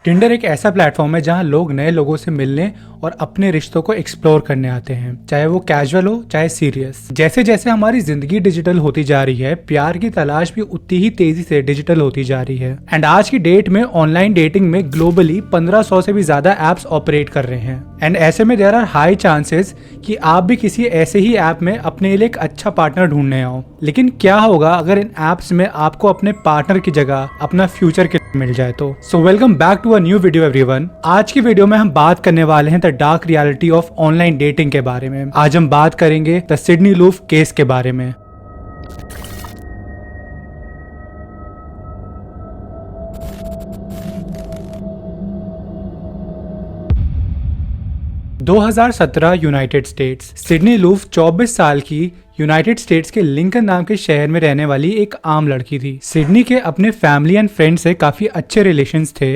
Tinder एक ऐसा platform है जहां लोग नए लोगों से मिलने और अपने रिश्तों को एक्सप्लोर करने आते हैं, चाहे वो कैजुअल हो चाहे सीरियस। जैसे जैसे हमारी जिंदगी डिजिटल होती जा रही है, प्यार की तलाश भी उतनी ही तेजी से डिजिटल होती जा रही है। एंड आज की डेट में ऑनलाइन डेटिंग में ग्लोबली 1500 से भी ज्यादा एप्स ऑपरेट कर रहे हैं। एंड ऐसे में देयर आर हाई चांसेस कि आप भी किसी ऐसे ही ऐप में अपने लिए एक अच्छा पार्टनर ढूंढने आओ। लेकिन क्या होगा अगर इन एप्स में आपको अपने पार्टनर की जगह अपना फ्यूचर मिल जाए तो। So welcome back to a new video everyone. आज की वीडियो में हम बात करने वाले हैं the dark reality of online dating के बारे में। आज हम बात करेंगे द सिडनी लूफ केस के बारे में। – 2017 यूनाइटेड स्टेट्स। सिडनी लूफ 24 साल की यूनाइटेड स्टेट्स के लिंकन नाम के शहर में रहने वाली एक आम लड़की थी। सिडनी के अपने फैमिली एंड फ्रेंड से काफी अच्छे रिलेशंस थे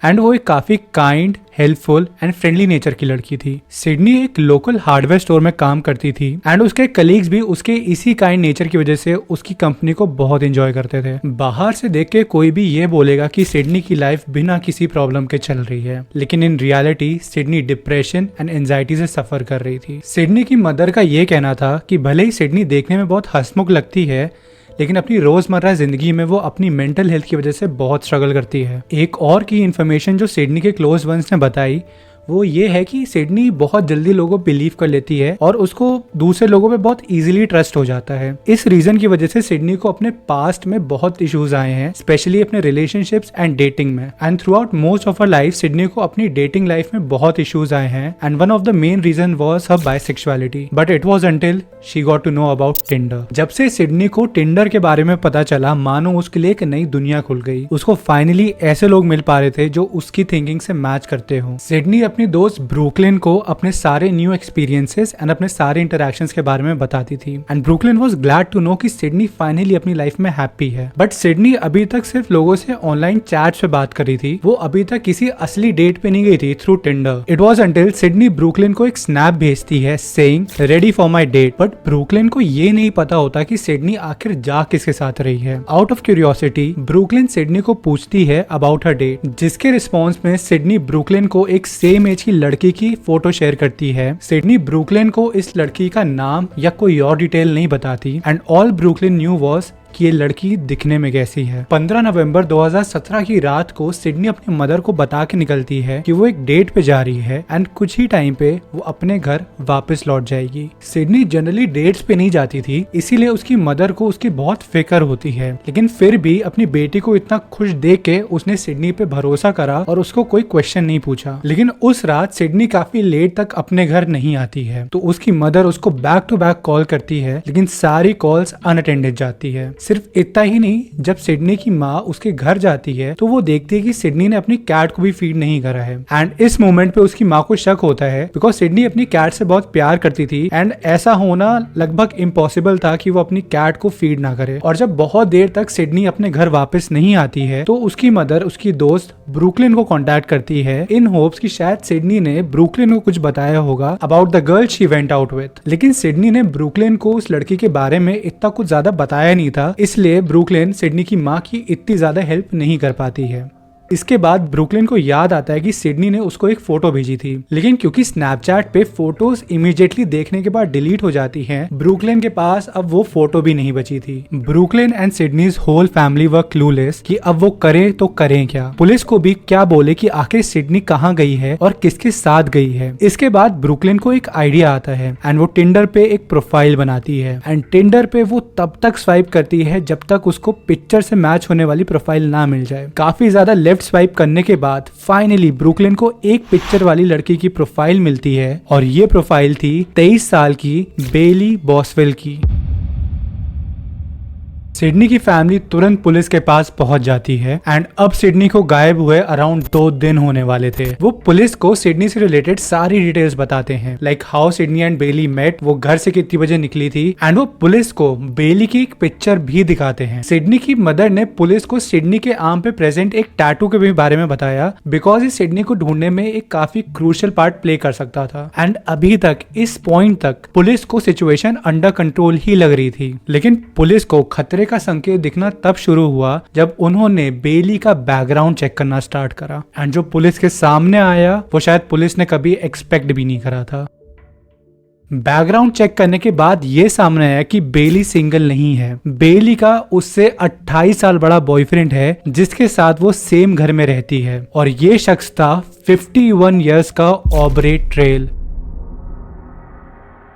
एंड वो एक काफी kind, helpful and friendly nature की लड़की थी। सिडनी एक लोकल हार्डवेयर स्टोर में काम करती थी एंड उसके कलीग्स भी उसके इसी काइंड नेचर की वजह से उसकी कंपनी को बहुत एंजॉय करते थे। बाहर से देख के कोई भी ये बोलेगा कि सिडनी की लाइफ बिना किसी प्रॉब्लम के चल रही है, लेकिन in reality Sydney depression and anxiety से सफर कर रही थी। सिडनी की मदर का ये कहना था कि भले ही सिडनी देखने में बहुत हंसमुख लगती है, लेकिन अपनी रोजमर्रा जिंदगी में वो अपनी मेंटल हेल्थ की वजह से बहुत स्ट्रगल करती है। एक और की इन्फॉर्मेशन जो सिडनी के क्लोज वंस ने बताई वो ये है कि सिडनी बहुत जल्दी लोगों को बिलीव कर लेती है और उसको दूसरे लोगों पे बहुत इजीली ट्रस्ट हो जाता है। इस रीजन की वजह से सिडनी को अपने पास्ट में बहुत इश्यूज आए हैं, स्पेशली अपने रिलेशनशिप्स एंड डेटिंग में। And throughout most of her life Sydney को अपनी डेटिंग लाइफ में बहुत इश्यूज आए हैं and one of the main reason was her bisexuality, but it was until she got to know about Tinder. जब से Sydney को Tinder के बारे में पता चला, मानो उसके लिए एक नई दुनिया खुल गई। उसको फाइनली ऐसे लोग मिल पा रहे थे जो उसकी थिंकिंग से मैच करते हो। सिडनी अपनी दोस्त ब्रुकलिन को अपने सारे न्यू एक्सपीरियंसेस एंड अपने सारे इंटरेक्शंस के बारे में बताती थी and Brooklyn was glad to know कि सिडनी फाइनली अपनी लाइफ में हैप्पी है। बट सिडनी अभी तक सिर्फ लोगों से ऑनलाइन चैट्स पे बात कर रही थी, वो अभी तक किसी असली डेट पे नहीं गई थी through Tinder. It was until Sydney Brooklyn को एक स्नैप भेजती है saying ready for my date, but Brooklyn को ये नहीं पता होता कि सिडनी आखिर जा किसके साथ रही है। Out of curiosity Brooklyn Sydney को पूछती है अबाउट हर डेट, जिसके रिस्पॉन्स में सिडनी ब्रुकलिन को एक सेम एज की लड़की की फोटो शेयर करती है। सिडनी ब्रुकलिन को इस लड़की का नाम या कोई और डिटेल नहीं बताती and all Brooklyn new was कि ये लड़की दिखने में कैसी है। 15 नवंबर 2017 की रात को सिडनी अपनी मदर को बता के निकलती है कि वो एक डेट पे जा रही है एंड कुछ ही टाइम पे वो अपने घर वापस लौट जाएगी। सिडनी जनरली डेट्स पे नहीं जाती थी, इसीलिए उसकी मदर को उसकी बहुत फिक्र होती है, लेकिन फिर भी अपनी बेटी को इतना खुश देख के उसने सिडनी पे भरोसा करा और उसको कोई क्वेश्चन नहीं पूछा। लेकिन उस रात सिडनी काफी लेट तक अपने घर नहीं आती है, तो उसकी मदर उसको बैक टू बैक कॉल करती है, लेकिन सारी कॉल्स अनअटेंडेड जाती है। सिर्फ इतना ही नहीं, जब सिडनी की माँ उसके घर जाती है तो वो देखती है कि सिडनी ने अपनी कैट को भी फीड नहीं करा है एंड इस मोमेंट पे उसकी माँ को शक होता है, बिकॉज सिडनी अपनी कैट से बहुत प्यार करती थी एंड ऐसा होना लगभग इम्पॉसिबल था कि वो अपनी कैट को फीड ना करे। और जब बहुत देर तक सिडनी अपने घर वापस नहीं आती है तो उसकी मदर उसकी दोस्त ब्रुकलिन को कॉन्टेक्ट करती है इन होप्स कि शायद सिडनी ने ब्रुकलिन को कुछ बताया होगा about the girl she went out with. लेकिन सिडनी ने ब्रुकलिन को उस लड़की के बारे में इतना कुछ ज्यादा बताया नहीं था, इसलिए ब्रुकलिन सिडनी की माँ की इतनी ज्यादा हेल्प नहीं कर पाती है। इसके बाद ब्रुकलिन को याद आता है कि सिडनी ने उसको एक फोटो भेजी थी, लेकिन क्योंकि स्नैपचैट पे फोटोज इमीडिएटली देखने के बाद डिलीट हो जाती हैं, ब्रुकलिन के पास अब वो फोटो भी नहीं बची थी। Brooklyn and Sydney's whole family were clueless कि अब वो करें तो करें क्या। पुलिस को भी क्या बोले कि आखिर सिडनी कहाँ गई है और किसके साथ गई है। इसके बाद ब्रुकलिन को एक आइडिया आता है एंड वो टिंडर पे एक प्रोफाइल बनाती है एंड टिंडर पे वो तब तक स्वाइप करती है जब तक उसको पिक्चर से मैच होने वाली प्रोफाइल ना मिल जाए। काफी ज्यादा लेफ्ट स्वाइप करने के बाद फाइनली ब्रुकलिन को एक पिक्चर वाली लड़की की प्रोफाइल मिलती है और ये प्रोफाइल थी 23 साल की बेली बॉसवेल की। सिडनी की फैमिली तुरंत पुलिस के पास पहुंच जाती है एंड अब सिडनी को गायब हुए अराउंड 2 दिन होने वाले थे। वो पुलिस को सिडनी से रिलेटेड सारी डिटेल्स बताते हैं, like how Sydney and Bailey met, वो घर से कितनी बजे निकली थी एंड वो पुलिस को बेली की एक पिक्चर भी दिखाते हैं। सिडनी की मदर ने पुलिस को सिडनी के आर्म पे प्रेजेंट एक टैटू के भी बारे में बताया, बिकॉज इस सिडनी को ढूंढने में एक काफी क्रूशियल पार्ट प्ले कर सकता था एंड अभी तक इस पॉइंट तक पुलिस को सिचुएशन अंडर कंट्रोल ही लग रही थी। लेकिन पुलिस को खतरे का संकेत दिखना तब शुरू हुआ जब उन्होंने बेली का बैकग्राउंड चेक करना स्टार्ट करा एंड जो पुलिस के सामने आया वो शायद पुलिस ने कभी एक्सपेक्ट भी नहीं करा था। बैकग्राउंड चेक करने के बाद ये सामने आया कि बेली सिंगल नहीं है। बेली का उससे 28 साल बड़ा बॉयफ्रेंड है जिसके साथ वो सेम घर में रहती है और ये शख्स था 51 इयर्स का ऑब्रे ट्रेल।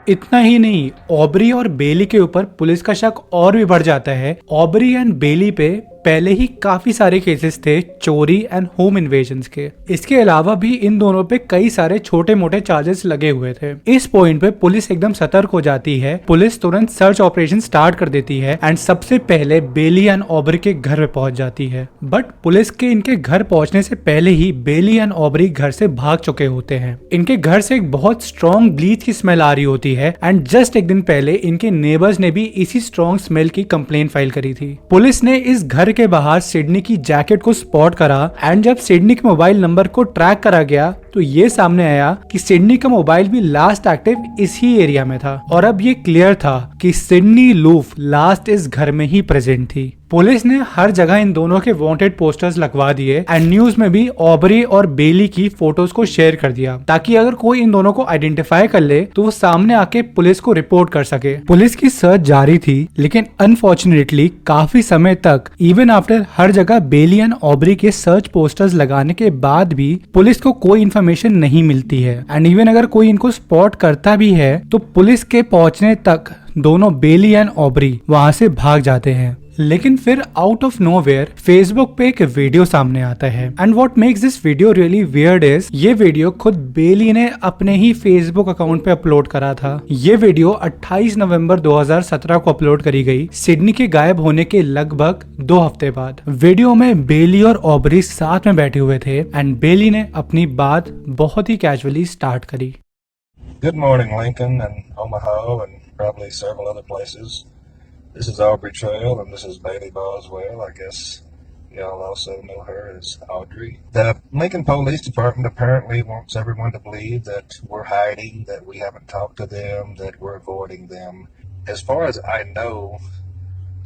इतना ही नहीं, ऑब्री और बेली के ऊपर पुलिस का शक और भी बढ़ जाता है। ऑब्री एंड बेली पे पहले ही काफी सारे केसेस थे चोरी एंड होम इन्वेजन्स के। इसके अलावा भी इन दोनों पे कई सारे छोटे मोटे चार्जेस लगे हुए थे। इस पॉइंट पे पुलिस एकदम सतर्क हो जाती है। पुलिस तुरंत सर्च ऑपरेशन स्टार्ट कर देती है एंड सबसे पहले बेली एंड ऑब्री के घर पे पहुंच जाती है। बट पुलिस के इनके घर पहुंचने से पहले ही बेली एंड ऑब्री घर से भाग चुके होते हैं। इनके घर से एक बहुत स्ट्रॉन्ग ब्लीच की स्मेल आ रही होती है एंड जस्ट एक दिन पहले इनके नेबर्स ने भी इसी स्ट्रॉन्ग स्मेल की कंप्लेंट फाइल करी थी। पुलिस ने इस घर के बाहर सिडनी की जैकेट को स्पॉट करा एंड जब सिडनी के मोबाइल नंबर को ट्रैक करा गया तो ये सामने आया कि सिडनी का मोबाइल भी लास्ट एक्टिव इसी एरिया में था और अब ये क्लियर था कि सिडनी लूफ लास्ट इस घर में ही प्रेजेंट थी। पुलिस ने हर जगह इन दोनों के वांटेड पोस्टर्स लगवा दिए एंड न्यूज में भी ऑब्री और बेली की फोटोज को शेयर कर दिया ताकि अगर कोई इन दोनों को आइडेंटिफाई कर ले तो वो सामने आके पुलिस को रिपोर्ट कर सके। पुलिस की सर्च जारी थी लेकिन अनफॉर्चुनेटली काफी समय तक इवन आफ्टर हर जगह बेली एंड ऑब्री के सर्च पोस्टर्स लगाने के बाद भी पुलिस को कोई इन्फॉर्मेशन नहीं मिलती है एंड इवन अगर कोई इनको स्पॉट करता भी है तो पुलिस के पहुंचने तक दोनों बेली एंड ऑब्री वहां से भाग जाते हैं। लेकिन फिर आउट ऑफ नोवेयर फेसबुक पे एक वीडियो सामने आता है and what makes this video really weird is ये वीडियो खुद बेली ने अपने ही फेसबुक अकाउंट पे अपलोड करा था। ये वीडियो 28 नवंबर 2017 को अपलोड करी गई सिडनी के गायब होने के लगभग 2 हफ्ते बाद। वीडियो में बेली और ऑब्री साथ में बैठे हुए थे एंड बेली ने अपनी बात बहुत ही कैजुअली स्टार्ट करी। Good morning, Lincoln and Omaha and probably several other places. This is Aubrey Trail and this is Bailey Boswell. I guess y'all also know her as Audrey. The Lincoln Police Department apparently wants everyone to believe that we're hiding, that we haven't talked to them, that we're avoiding them. As far as I know,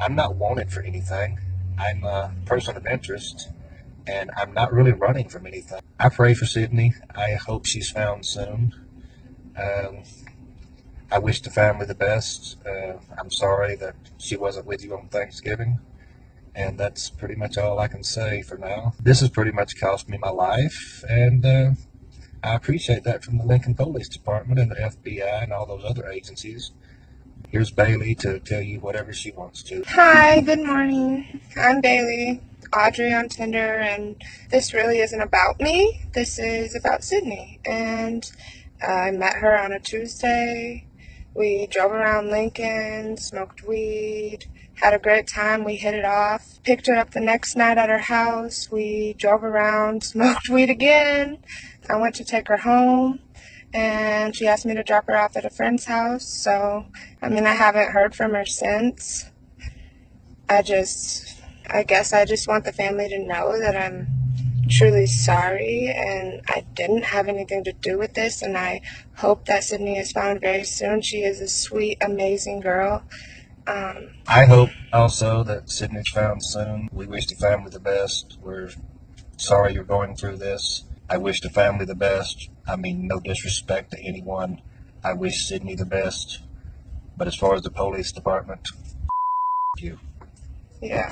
I'm not wanted for anything. I'm a person of interest and I'm not really running from anything. I pray for Sydney. I hope she's found soon. I wish the family the best. I'm sorry that she wasn't with you on Thanksgiving. And that's pretty much all I can say for now. This has pretty much cost me my life. And I appreciate that from the Lincoln Police Department and the FBI and all those other agencies. Here's Bailey to tell you whatever she wants to. Hi, good morning. I'm Bailey, Audrey on Tinder, and this really isn't about me. This is about Sydney. And I met her on a Tuesday. We drove around Lincoln, smoked weed, had a great time. We hit it off. Picked her up the next night at her house. We drove around, smoked weed again. I went to take her home, and she asked me to drop her off at a friend's house. So, I haven't heard from her since. I guess I just want the family to know that I'm truly sorry and I didn't have anything to do with this, and I hope that Sydney is found very soon. She is a sweet, amazing girl. I hope also that Sydney's found soon. We wish the family the best. We're sorry you're going through this. I wish the family the best. I mean, no disrespect to anyone. I wish Sydney the best. But as far as the police department, you. Yeah.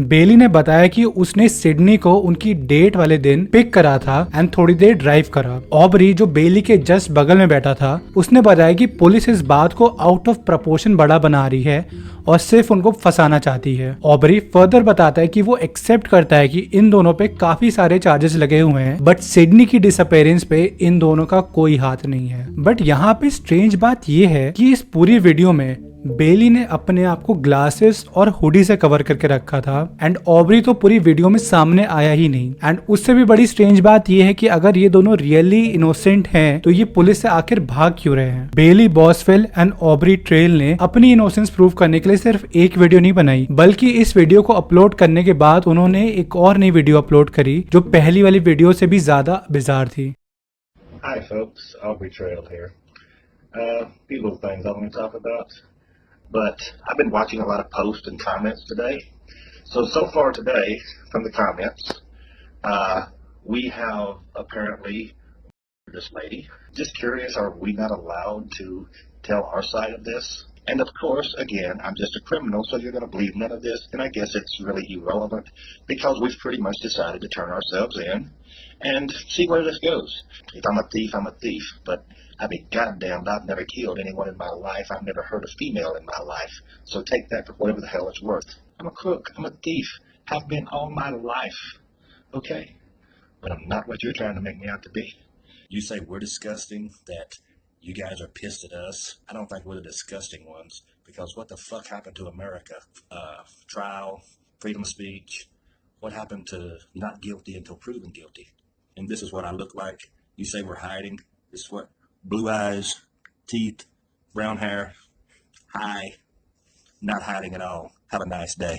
बेली ने बताया कि उसने Sydney को उनकी date वाले दिन pick करा था एंड थोड़ी देर ड्राइव करा। ऑब्री जो बेली के जस्ट बगल में बैठा था उसने बताया कि पुलिस इस बात को आउट ऑफ प्रपोर्शन बड़ा बना रही है और सिर्फ उनको फंसाना चाहती है। ऑब्री फर्दर बताता है कि वो एक्सेप्ट करता है कि इन दोनों पे काफी सारे चार्जेस लगे हुए हैं बट सिडनी की डिसअपेयरेंस पे इन दोनों का कोई हाथ नहीं है। बट यहाँ पे स्ट्रेंज बात ये है कि इस पूरी वीडियो में बेली ने अपने आप को ग्लासेस और हुडी से कवर करके रखा था एंड ऑब्री तो पूरी वीडियो में सामने आया ही नहीं। एंड उससे भी बड़ी स्ट्रेंज बात यह है कि अगर ये दोनों रियली इनोसेंट हैं तो ये पुलिस से आखिर भाग क्यों रहे हैं। बेली बॉसवेल एंड ऑब्री ट्रेल ने अपनी इनोसेंस प्रूव करने के लिए सिर्फ एक वीडियो नहीं बनाई बल्कि इस वीडियो को अपलोड करने के बाद उन्होंने एक और नई वीडियो अपलोड करी जो पहली वाली वीडियो से भी ज्यादा बिजार थी। Hi folks, Aubrey Trail here. Few little things I want to talk about. but I've been watching a lot of posts and comments today. So far today, from the comments, we have apparently this lady. Just curious, are we not allowed to tell our side of this? And of course, again, I'm just a criminal, so you're going to believe none of this, and I guess it's really irrelevant because we've pretty much decided to turn ourselves in and see where this goes. If I'm a thief, I'm a thief, but I mean, goddamn, I've never killed anyone in my life. I've never hurt a female in my life. So take that for whatever the hell it's worth. I'm a crook. I'm a thief. Have been all my life. Okay? But I'm not what you're trying to make me out to be. You say we're disgusting, that you guys are pissed at us. I don't think we're the disgusting ones, because what the fuck happened to America? Trial, freedom of speech. What happened to not guilty until proven guilty? And this is what I look like. You say we're hiding. This is what? Blue eyes, teeth, brown hair. Hi. Not hiding at all. Have a nice day.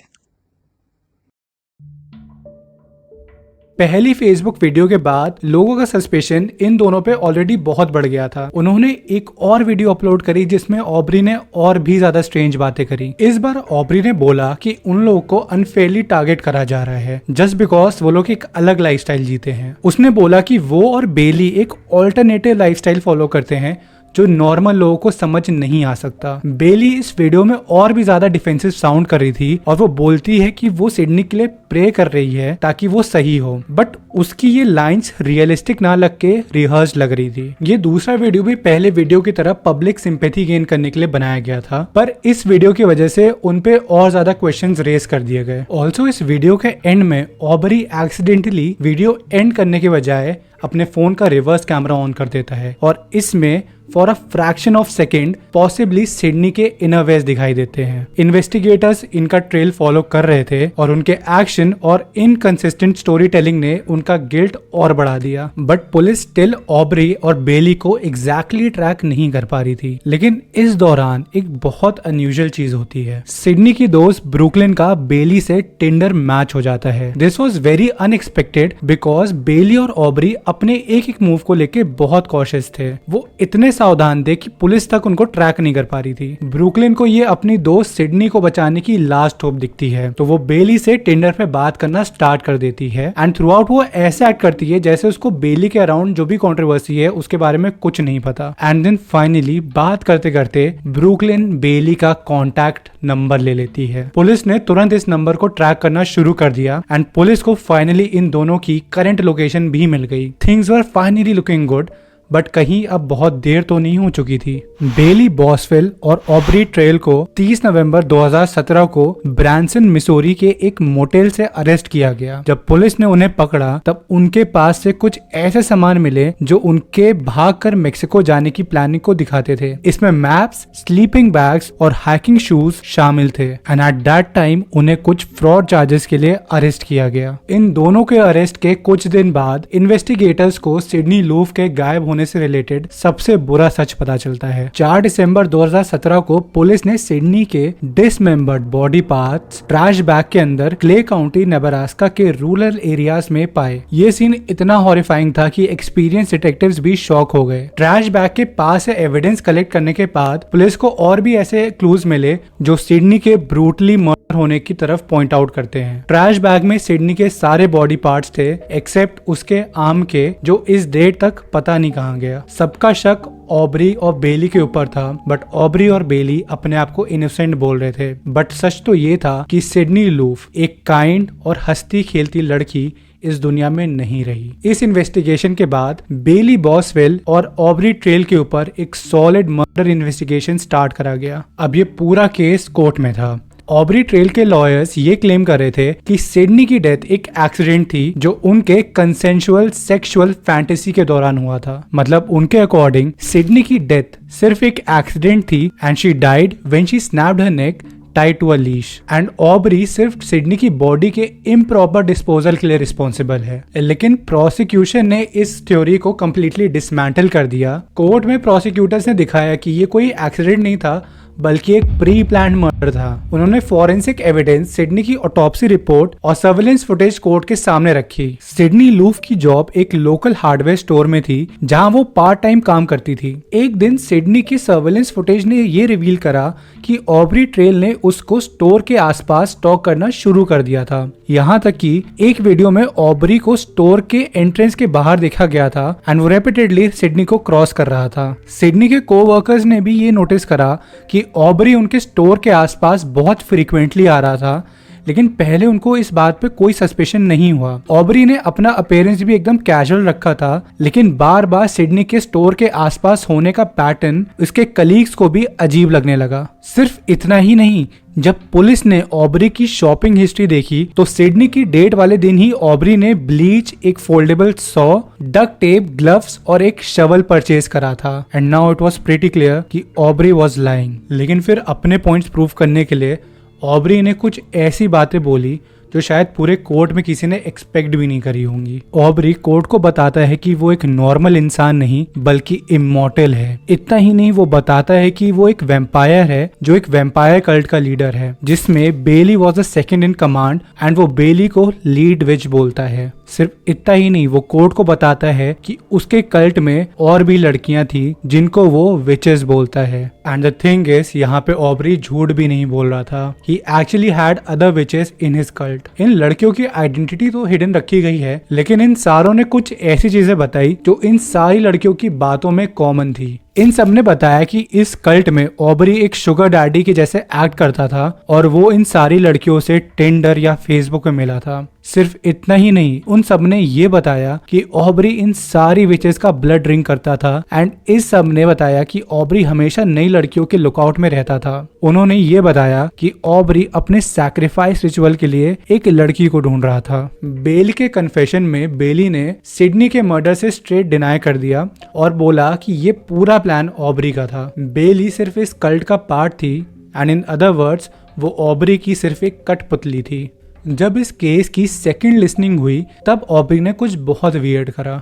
पहली Facebook video के बाद लोगों का suspicion इन दोनों पे already बहुत बढ़ गया था। उन्होंने एक और वीडियो अपलोड करी जिसमें ऑब्री ने और भी ज्यादा स्ट्रेंज बातें करी। इस बार ऑब्री ने बोला कि उन लोगों को अनफेयरली टारगेट करा जा रहा है जस्ट बिकॉज वो लोग एक अलग लाइफस्टाइल जीते हैं। उसने बोला कि वो और बेली एक ऑल्टरनेटिव लाइफस्टाइल फॉलो करते हैं जो नॉर्मल लोगों को समझ नहीं आ सकता। बेली इस वीडियो में और भी ज्यादा डिफेंसिव साउंड कर रही थी और वो बोलती है कि वो सिडनी के लिए प्रे कर रही है ताकि वो सही हो, बट उसकी ये लाइंस रियलिस्टिक ना लग के रिहर्स लग रही थी। ये दूसरा वीडियो भी पहले वीडियो की तरह पब्लिक सिंपैथी गेन करने के लिए बनाया गया था, पर इस वीडियो की वजह से उनपे और ज्यादा क्वेश्चंस रेज कर दिए गए। ऑल्सो इस वीडियो के एंड में ऑबरी एक्सीडेंटली वीडियो एंड करने के बजाय अपने फोन का रिवर्स कैमरा ऑन कर देता है और इसमें for a fraction of second possibly Sydney के इनरवेयर्स दिखाई देते हैं। इन्वेस्टिगेटर्स इनका ट्रेल फॉलो कर रहे थे और उनके एक्शन और इनकंसिस्टेंट स्टोरी टेलिंग ने उनका गिल्ट और बढ़ा दिया, बट पुलिस स्टिल ऑब्री और बेली को एग्जैक्टली ट्रैक नहीं कर पा रही थी। लेकिन इस दौरान एक बहुत अनयूजुअल चीज होती है। सिडनी की दोस्त ब्रुकलिन का बेली से टिंडर मैच हो जाता है। This was very unexpected because Bailey और ऑब्री अपने एक एक मूव को लेके बहुत कॉशियस थे। वो इतने सावधान थे कि पुलिस तक उनको ट्रैक नहीं कर पा रही थी। ब्रुकलिन को ये अपनी दोस्त सिडनी को बचाने की लास्ट होप दिखती है, तो वो बेली से टिंडर पे बात करना स्टार्ट कर देती है एंड थ्रू आउट वो ऐसे एक्ट करती है जैसे उसको बेली के अराउंड जो भी कंट्रोवर्सी है उसके बारे में कुछ नहीं पता। एंड देन फाइनली बात करते करते ब्रुकलिन बेली का कॉन्टैक्ट नंबर ले लेती है। पुलिस ने तुरंत इस नंबर को ट्रैक करना शुरू कर दिया एंड पुलिस को फाइनली इन दोनों की करंट लोकेशन भी मिल गई। Things were finally looking good, but कहीं अब बहुत देर तो नहीं हो चुकी थी। बेली बॉसवेल और ऑब्री ट्रेल को 30 नवंबर 2017 को ब्रांसन मिसोरी के एक मोटेल से अरेस्ट किया गया। जब पुलिस ने उन्हें पकड़ा तब उनके पास से कुछ ऐसे सामान मिले जो उनके भागकर मेक्सिको जाने की प्लानिंग को दिखाते थे। इसमें मैप्स, स्लीपिंग बैग्स और हाइकिंग शूज शामिल थे एंड एट दैट टाइम उन्हें कुछ फ्रॉड चार्जेस के लिए अरेस्ट किया गया। इन दोनों के अरेस्ट के कुछ दिन बाद इन्वेस्टिगेटर्स को सिडनी लूफ के गायब से रिलेटेड सबसे बुरा सच पता चलता है। 4 दिसंबर 2017 को पुलिस ने सिडनी के dismembered body parts trash bag के अंदर क्ले काउंटी नेब्रास्का के रूरल एरियाज में पाए। ये सीन इतना हॉरिफाइंग था कि एक्सपीरियंस डिटेक्टिव्स भी शॉक हो गए। ट्रैश बैग के पास से एविडेंस कलेक्ट करने के बाद पुलिस को और भी ऐसे क्लूज मिले जो सिडनी के ब्रूटली मर्डर होने की तरफ पॉइंट आउट करते हैं। ट्रैश बैग में सिडनी के सारे बॉडी पार्ट्स थे एक्सेप्ट उसके आर्म के, जो इस डेट तक पता नहीं कहां गया। सबका शक ऑब्री और बेली के ऊपर था, बट ऑब्री और बेली अपने आप को इनोसेंट बोल रहे थे। बट सच तो ये था कि सिडनी लूफ एक काइंड और हंसती खेलती लड़की इस दुनिया में नहीं रही। इस इन्वेस्टिगेशन के बाद बेली बॉसवेल और ऑब्री ट्रेल के ऊपर एक सॉलिड मर्डर इन्वेस्टिगेशन स्टार्ट करा गया। अब ये पूरा केस कोर्ट में था। ऑब्री ट्रेल के लॉयर्स ये क्लेम कर रहे थे कि सिडनी की डेथ एक एक्सीडेंट थी जो उनके कंसेंशुअल सेक्सुअल फैंटेसी के दौरान हुआ था। मतलब उनके अकॉर्डिंग सिडनी की डेथ सिर्फ एक एक्सीडेंट थी and she died when she snapped her neck tied to a leash. And Aubrey सिर्फ सिडनी की बॉडी के इम्प्रॉपर डिस्पोजल के लिए रिस्पॉन्सिबल है। लेकिन प्रोसिक्यूशन ने इस थ्योरी को कम्प्लीटली डिसमेंटल कर दिया। कोर्ट में प्रोसिक्यूटर्स ने दिखाया कि ये कोई एक्सीडेंट नहीं था बल्कि एक प्री प्लान्ड मर्डर था। उन्होंने फॉरेंसिक एविडेंस, सिडनी की ऑटोप्सी रिपोर्ट और सर्विलेंस फुटेज कोर्ट के सामने रखी। सिडनी लूफ की जॉब एक लोकल हार्डवेयर स्टोर में थी जहां वो पार्ट टाइम काम करती थी। एक दिन सिडनी की सर्विलेंस फुटेज ने ये रिवील करा कि ऑब्री ट्रेल ने उसको स्टोर के आसपास स्टॉक करना शुरू कर दिया था। यहाँ तक कि एक वीडियो में ऑब्री को स्टोर के एंट्रेंस के बाहर देखा गया था एंड वो रेपिटेडली सिडनी को क्रॉस कर रहा था। सिडनी के कोवर्कर्स ने भी ये नोटिस करा कि ऑब्री उनके स्टोर के आसपास बहुत फ्रीक्वेंटली आ रहा था, लेकिन पहले उनको इस बात पे कोई सस्पेशन नहीं हुआ। ऑब्री ने अपना अपीयरेंस भी एकदम कैजुअल रखा था, लेकिन बार बार सिडनी के स्टोर के आसपास होने का पैटर्न उसके कलीग्स को भी अजीब लगने लगा। सिर्फ इतना ही नहीं, जब पुलिस ने ऑब्री की शॉपिंग हिस्ट्री देखी तो सिडनी की डेट वाले दिन ही ऑब्री ने ब्लीच, एक foldable saw, duck tape, gloves और एक शवल परचेज करा था। And now it was pretty clear कि ऑब्री वाज लाइंग। लेकिन फिर अपने पॉइंट्स प्रूव करने के लिए ऑब्री ने कुछ ऐसी बातें बोली जो शायद पूरे कोर्ट में किसी ने एक्सपेक्ट भी नहीं करी होंगी। ऑब्री कोर्ट को बताता है कि वो एक नॉर्मल इंसान नहीं बल्कि इमॉर्टल है। इतना ही नहीं, वो बताता है कि वो एक वैम्पायर है जो एक वैम्पायर कल्ट का लीडर है, जिसमें Bailey was the second in command and वो बेली को लीड विच बोलता है। सिर्फ इतना ही नहीं, वो कोर्ट को बताता है कि उसके कल्ट में और भी लड़कियां थी जिनको वो विचेस बोलता है। एंड द थिंग इज, यहाँ पे ऑब्री झूठ भी नहीं बोल रहा था। He actually had other witches in his cult. इन लड़कियों की आइडेंटिटी तो हिडन रखी गई है, लेकिन इन सारों ने कुछ ऐसी चीजें बताई जो इन सारी लड़कियों की बातों में कॉमन थी। इन सब ने बताया कि इस कल्ट में ऑब्री एक शुगर डैडी के जैसे एक्ट करता था और वो इन सारी लड़कियों से टिंडर या फेसबुक पे मिला था। सिर्फ इतना ही नहीं, उन सब ने ये बताया कि ऑब्री इन सारी विचेस का ब्लड ड्रिंक करता था एंड इस सब ने बताया कि ऑब्री हमेशा नई लड़कियों के लुकआउट में रहता था। उन्होंने ये बताया कि ऑब्री अपने सैक्रिफाइस रिचुअल के लिए एक लड़की को ढूंढ रहा था। बेली के कन्फेशन में बेली ने सिडनी के मर्डर से स्ट्रेट डिनाई कर दिया और बोला कि ये पूरा प्लान ऑब्री का था। बेली सिर्फ इस कल्ट का पार्ट थी एंड इन अदर वर्ड्स वो ऑब्री की सिर्फ एक कठपुतली थी। जब इस केस की सेकंड लिसनिंग हुई तब ऑब्री ने कुछ बहुत वियर्ड करा।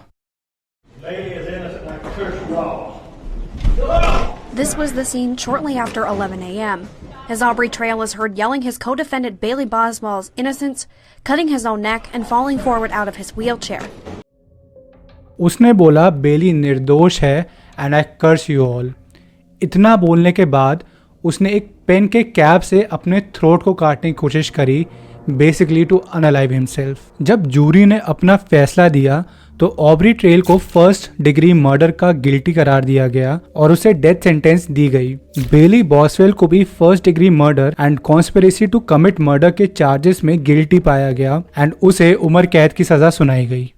This was the scene shortly after 11 a.m. as Aubrey Trail is heard yelling his co-defendant Bailey Boswell's innocence, cutting his own neck and falling forward out of his wheelchair. उसने बोला Bailey निर्दोष है and I curse you all. इतना बोलने के बाद उसने एक पेन के कैप से अपने थ्रोट को काटने की कोशिश करी, बेसिकली टू अनअलाइव हिमसेल्फ। जब जूरी ने अपना फैसला दिया तो ऑब्री ट्रेल को फर्स्ट डिग्री मर्डर का गिल्टी करार दिया गया और उसे डेथ सेंटेंस दी गई। बेली बॉसवेल को भी first degree murder and conspiracy to commit murder के चार्जेस में गिल्टी पाया गया एंड उसे उम्र कैद की सजा सुनाई गई।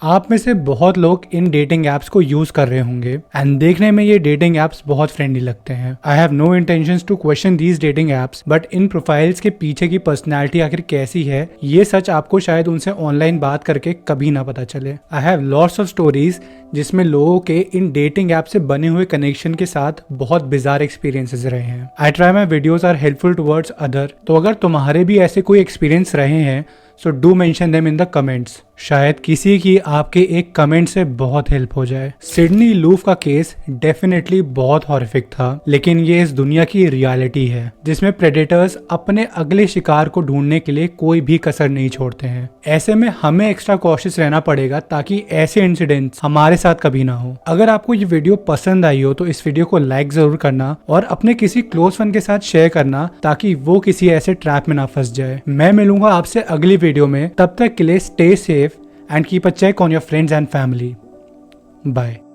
आप में से बहुत लोग इन डेटिंग एप्स को यूज कर रहे होंगे एंड देखने में ये डेटिंग एप्स बहुत फ्रेंडली लगते हैं। I have no intentions to question these dating apps, but इन प्रोफाइल्स के पीछे की पर्सनैलिटी आखिर कैसी है ये सच आपको शायद उनसे ऑनलाइन बात करके कभी ना पता चले। I have lots of stories जिसमें लोगों के इन डेटिंग ऐप से बने हुए कनेक्शन के साथ बहुत बिजार एक्सपीरियंसेस रहे हैं। I try my videos are helpful towards other, तो अगर तुम्हारे भी ऐसे कोई एक्सपीरियंस रहे हैं so do mention them in the comments. शायद किसी की आपके एक कमेंट से बहुत हेल्प हो जाए। सिडनी लूफ का केस डेफिनेटली बहुत हॉरिफिक था, लेकिन ये इस दुनिया की रियलिटी है जिसमें प्रेडेटर्स अपने अगले शिकार को ढूंढने के लिए कोई भी कसर नहीं छोड़ते हैं। ऐसे में हमें एक्स्ट्रा कॉशियस रहना पड़ेगा ताकि ऐसे इंसिडेंट्स हमारे साथ कभी ना हो। अगर आपको ये वीडियो पसंद आई हो तो इस वीडियो को लाइक जरूर करना और अपने किसी क्लोज फ्रेंड के साथ शेयर करना ताकि वो किसी ऐसे ट्रैप में ना फंस जाए। मैं मिलूंगा आपसे अगली वीडियो में, तब तक के लिए stay safe and keep a check on your friends and family. Bye.